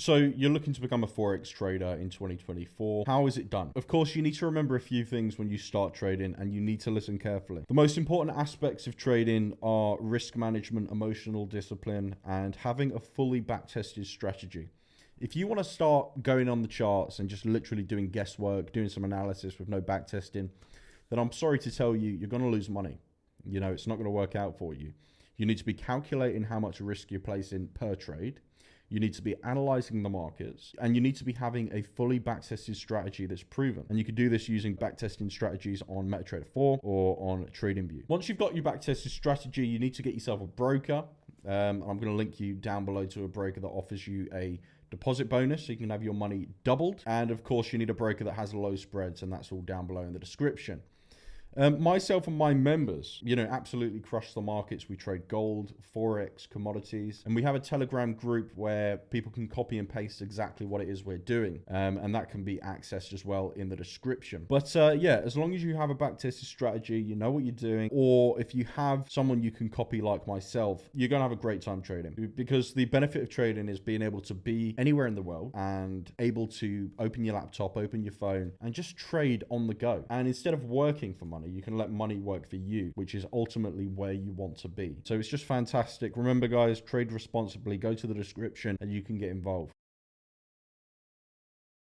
So you're looking to become a Forex trader in 2024. How is it done? Of course, you need to remember a few things when you start trading, and you need to listen carefully. The most important aspects of trading are risk management, emotional discipline, and having a fully back-tested strategy. If you want to start going on the charts and just literally doing guesswork, doing some analysis with no back testing, then I'm sorry to tell you, you're going to lose money. You know, it's not going to work out for you. You need to be calculating how much risk you're placing per trade. You need to be analyzing the markets, and you need to be having a fully backtested strategy that's proven. And you can do this using backtesting strategies on MetaTrader 4 or on TradingView. Once you've got your backtested strategy, you need to get yourself a broker. I'm going to link you down below to a broker that offers you a deposit bonus so you can have your money doubled. And of course, you need a broker that has low spreads, and that's all down below in the description. Myself and my members, you know, absolutely crush the markets. We trade gold, Forex, commodities, and we have a Telegram group where people can copy and paste exactly what it is we're doing. And that can be accessed as well in the description. But yeah, as long as you have a backtested strategy, you know what you're doing, or if you have someone you can copy like myself, you're going to have a great time trading. Because the benefit of trading is being able to be anywhere in the world and able to open your laptop, open your phone, and just trade on the go. And instead of working for money, you can let money work for you, which is ultimately where you want to be. So it's just fantastic. Remember, guys, trade responsibly. Go to the description and you can get involved.